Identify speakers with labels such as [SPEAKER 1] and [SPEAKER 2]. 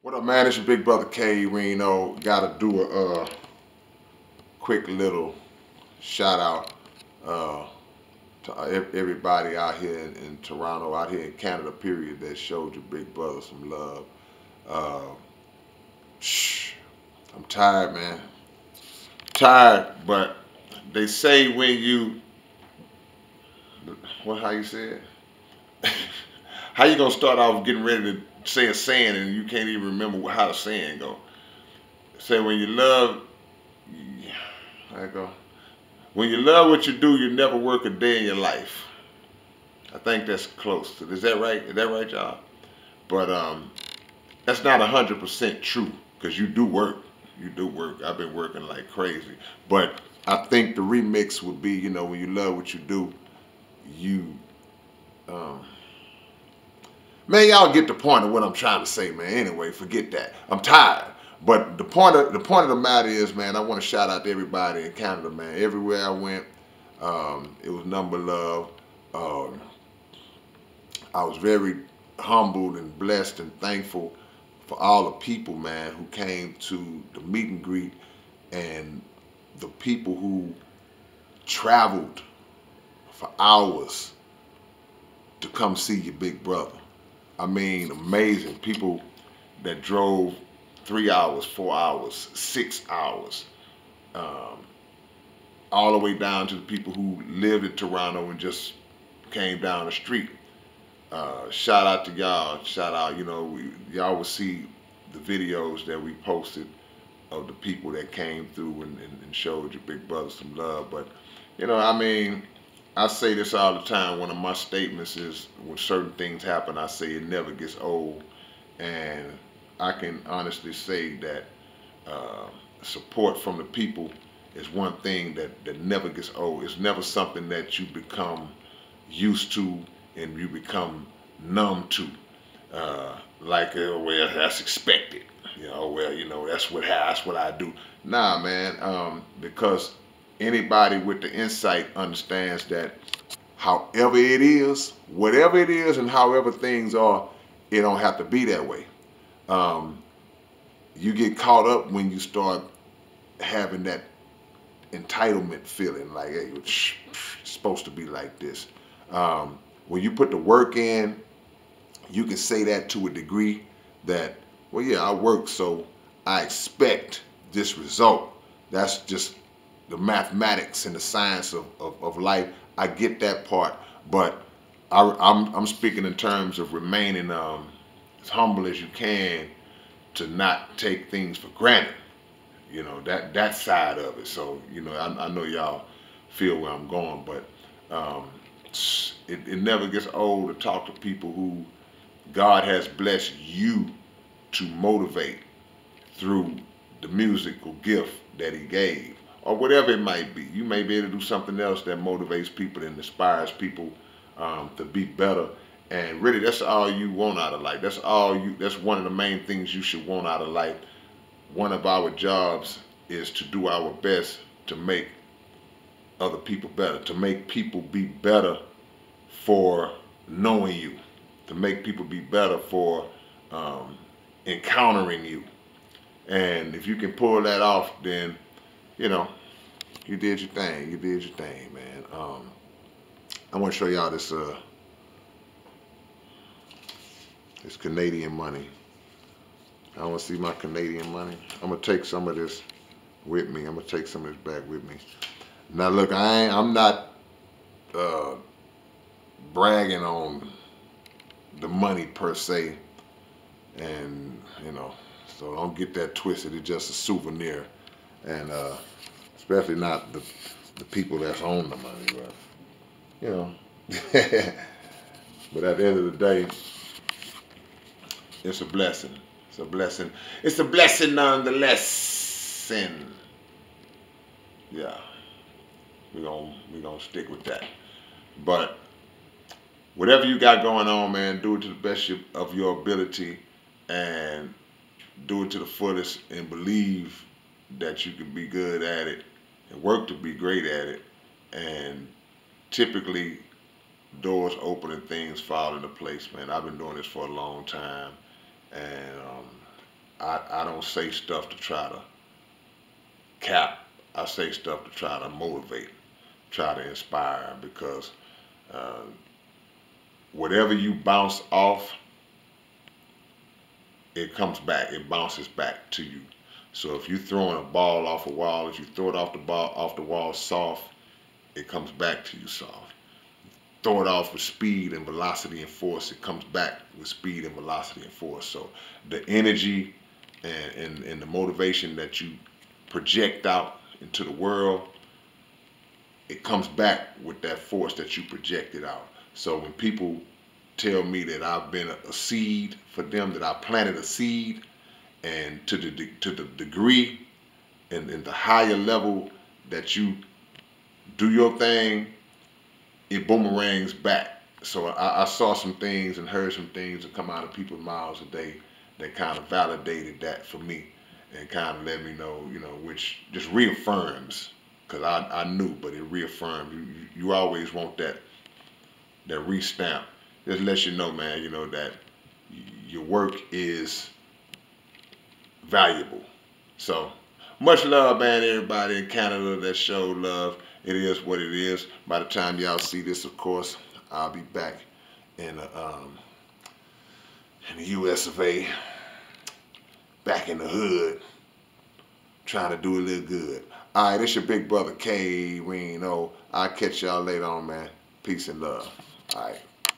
[SPEAKER 1] What up, man? It's your big brother K-Rino. Gotta do a quick little shout out to everybody out here in Toronto, out here in Canada, period, that showed your big brother some love. Uh, shh, I'm tired, man. Tired, but they say when you, how you say it? How you gonna start off getting ready to say a saying and you can't even remember how the saying go? Say when you love, I go. When you love what you do, you never work a day in your life. I think that's close to. Is that right? Is that right, y'all? But that's not 100% true because you do work. You do work. I've been working like crazy. But I think the remix would be, when you love what you do, you, um, man, y'all get the point of what I'm trying to say, man. Anyway, forget that. I'm tired. But the point of the matter is, man, I want to shout out to everybody in Canada, man. Everywhere I went, it was number love. Um, I was very humbled and blessed and thankful for all the people, man, who came to the meet and greet and the people who traveled for hours to come see your big brother. I mean, amazing people that drove 3 hours, 4 hours, 6 hours, um, all the way down to the people who lived in Toronto and just came down the street. Shout out to y'all. Shout out, y'all will see the videos that we posted of the people that came through and showed your big brother some love. But, I mean, I say this all the time. One of my statements is when certain things happen, I say it never gets old. And I can honestly say that uh, support from the people is one thing that never gets old. It's never something that you become used to and you become numb to. Like, well, that's expected. Well, that's what I do. Nah, man, because anybody with the insight understands that however it is, whatever it is, and however things are, it don't have to be that way. Um, you get caught up when you start having that entitlement feeling, like, hey, it's supposed to be like this. When you put the work in, you can say that to a degree that, well, yeah, I work, so I expect this result. That's just the mathematics and the science of life. I get that part, but I'm speaking in terms of remaining as humble as you can to not take things for granted. That side of it. So I know y'all feel where I'm going, but it never gets old to talk to people who God has blessed you to motivate through the musical gift that He gave, or whatever it might be. You may be able to do something else that motivates people and inspires people to be better. And really, that's all you want out of life. That's one of the main things you should want out of life. One of our jobs is to do our best to make other people better, to make people be better for knowing you, to make people be better for um, encountering you. And if you can pull that off, then, you know, you did your thing. You did your thing, man. I want to show y'all this Canadian money. I want to see my Canadian money. I'm gonna take some of this with me. I'm gonna take some of this back with me. Now, look, I'm not uh, bragging on the money per se, and so don't get that twisted. It's just a souvenir, and especially not the people that's own the money, but you know. But at the end of the day, it's a blessing. It's a blessing. It's a blessing nonetheless. And yeah, we gonna stick with that. But whatever you got going on, man, do it to the best of your ability, and do it to the fullest, and believe that you can be good at it, and work to be great at it. And typically, doors open and things fall into place, man. I've been doing this for a long time, and I don't say stuff to try to cap. I say stuff to try to motivate, try to inspire, because uh, whatever you bounce off, it comes back. It bounces back to you. So if you're throwing a ball off a wall, if you throw it off the wall soft, it comes back to you soft. Throw it off with speed and velocity and force, it comes back with speed and velocity and force. So the energy and the motivation that you project out into the world, it comes back with that force that you projected out. So when people tell me that I've been a seed for them, that I planted a seed, and to the degree and the higher level that you do your thing, it boomerangs back. So I saw some things and heard some things that come out of people's mouths today that kind of validated that for me, and kind of let me know, which just reaffirms, because I knew, but it reaffirmed. You always want that restamp. Just let you know, man, that your work is valuable. So much love, man, everybody in Canada that showed love. It is what it is. By the time y'all see this, of course, I'll be back in the U.S. of A., back in the hood, trying to do a little good. All right, it's your big brother K-Rino. I'll catch y'all later on, man. Peace and love. All right.